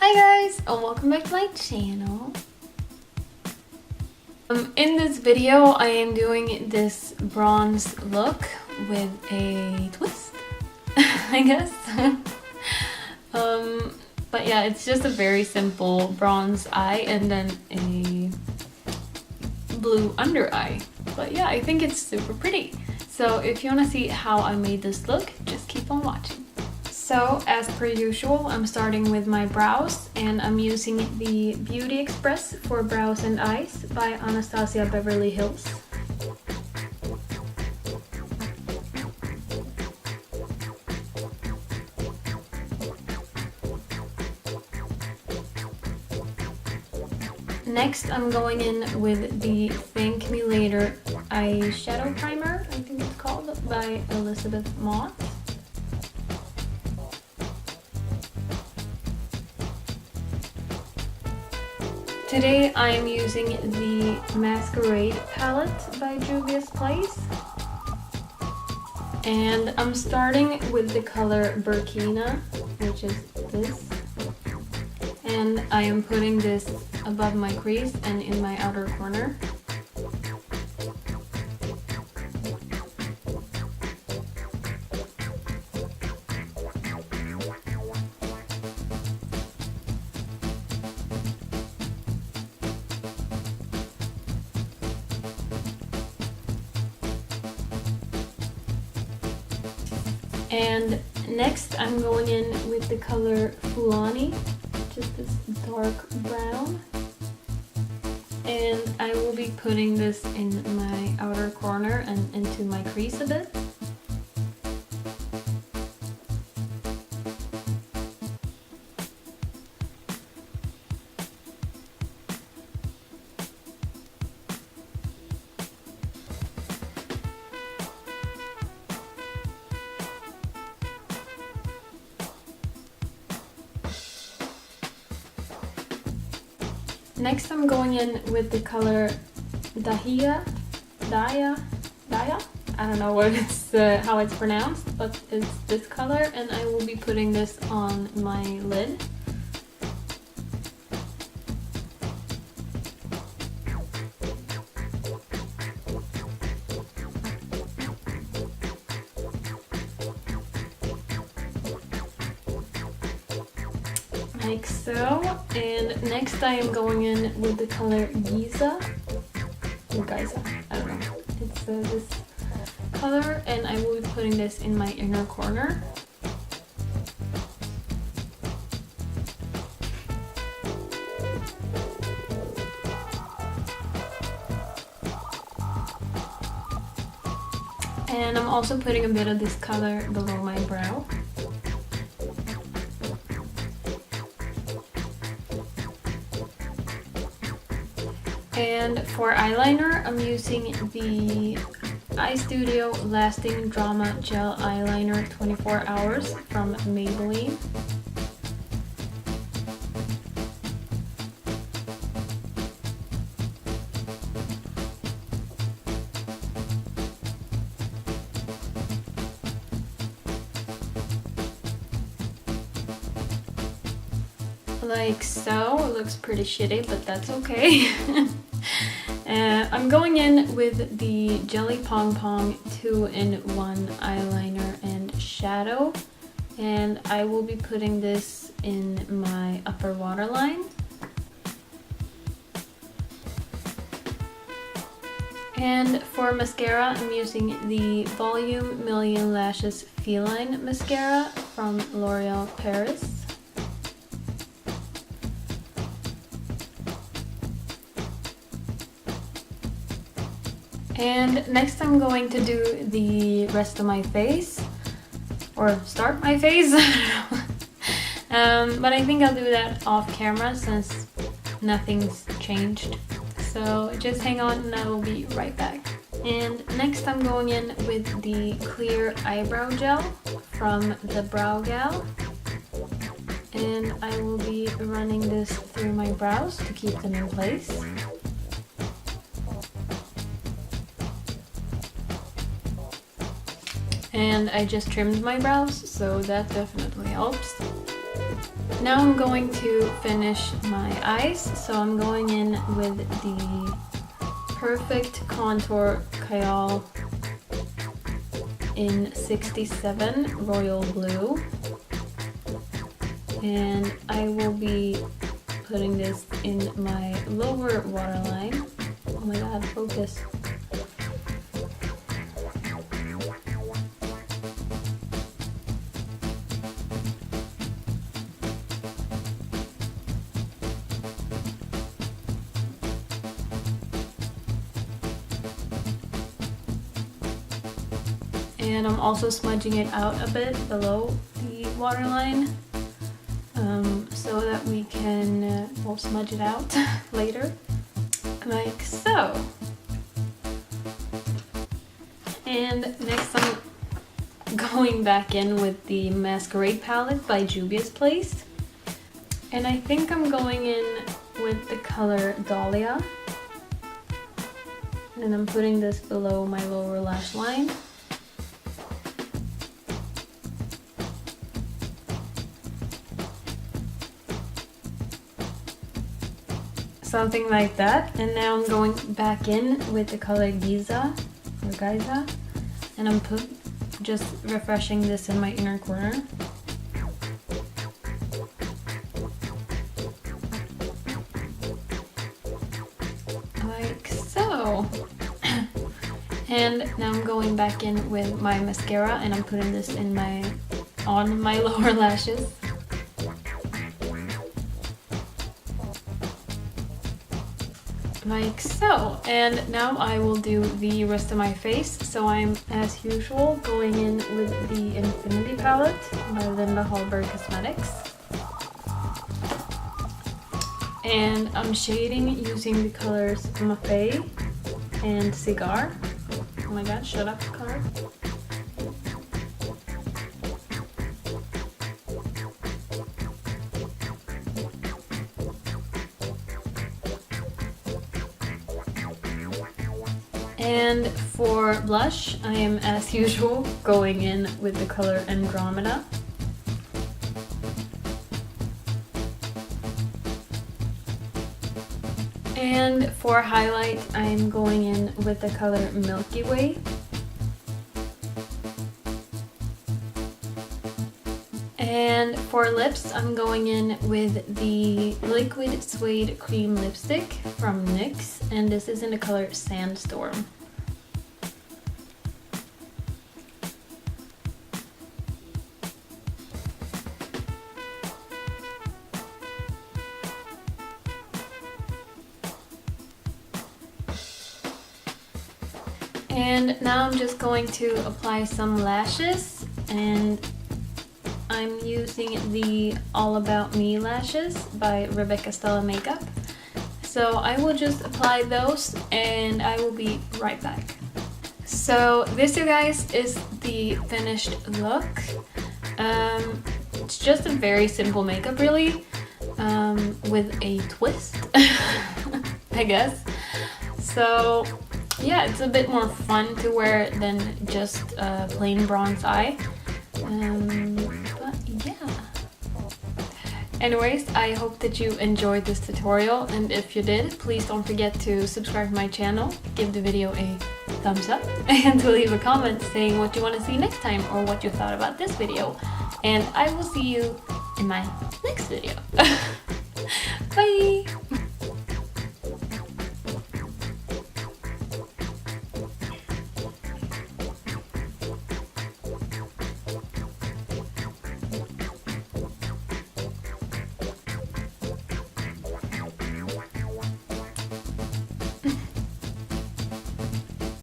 Hi guys, and welcome back to my channel. In this video, I am doing this bronze look with a twist, I guess. But yeah, it's just a very simple bronze eye and then a blue under eye. But yeah, I think it's super pretty. So if you want to see how I made this look, just keep on watching. So, as per usual, I'm starting with my brows, and I'm using the Beauty Express for Brows and Eyes by Anastasia Beverly Hills. Next, I'm going in with the Thank Me Later Eyeshadow Primer, I think it's called, by Mott. Today I am using the Masquerade palette by Juvia's Place. And I'm starting with the color Burkina, which is this. And I am putting this above my crease and in my outer corner. And next I'm going in with the color Féline, just this dark brown. And I will be putting this in my outer corner and into my crease a bit. Next I'm going in with the color Daya. I don't know what how it's pronounced, but it's this color, and I will be putting this on my lid. Like so. And next I am going in with the color Giza, or Giza, I don't know. It's this color, and I will be putting this in my inner corner. And I'm also putting a bit of this color below my brow. And for eyeliner, I'm using the Eyestudio Lasting Drama Gel Eyeliner 24 Hours from Maybelline. Like so. It looks pretty shitty, but that's okay. I'm going in with the Jelly Pong Pong 2-in-1 eyeliner and shadow, and I will be putting this in my upper waterline. And for mascara, I'm using the Volume Million Lashes Féline mascara from L'Oreal Paris. And next I'm going to do the rest of my face, or start my face. But I think I'll do that off camera since nothing's changed. So just hang on and I will be right back. And next I'm going in with the clear eyebrow gel from the Browgal. And I will be running this through my brows to keep them in place. And I just trimmed my brows, so that definitely helps. now I'm going to finish my eyes. So I'm going in with the Perfect Contour Kajal in 67 Royal Blue. And I will be putting this in my lower waterline. Oh my god, focus. And I'm also smudging it out a bit below the waterline so that we can we'll smudge it out later, like so. And next I'm going back in with the Masquerade palette by Juvia's Place. And I think I'm going in with the color Dahlia. And I'm putting this below my lower lash line. Something like that. And now I'm going back in with the color Giza or Giza, and I'm just refreshing this in my inner corner. Like so. And now I'm going back in with my mascara, and I'm putting this in on my lower lashes. Like so. And now I will do the rest of my face. So I'm, as usual, going in with the Infinity palette by Hallberg Cosmetics. And I'm shading using the colors Mafe and Cigar. Oh my god, shut up, color. And for blush, I am, as usual, going in with the color Andromeda. And for highlight, I am going in with the color Milky Way. And for lips, I'm going in with the Liquid Suede Cream Lipstick from NYX, and this is in the color Sandstorm. And now I'm just going to apply some lashes, and I'm using the All About Me lashes by Stella Makeup. So I will just apply those and I will be right back. So this, you guys, is the finished look. It's just a very simple makeup, really, with a twist, I guess. So yeah, it's a bit more fun to wear than just a plain bronze eye. But yeah. Anyways, I hope that you enjoyed this tutorial, and if you did, please don't forget to subscribe to my channel, give the video a thumbs up, and to leave a comment saying what you want to see next time or what you thought about this video. And I will see you in my next video.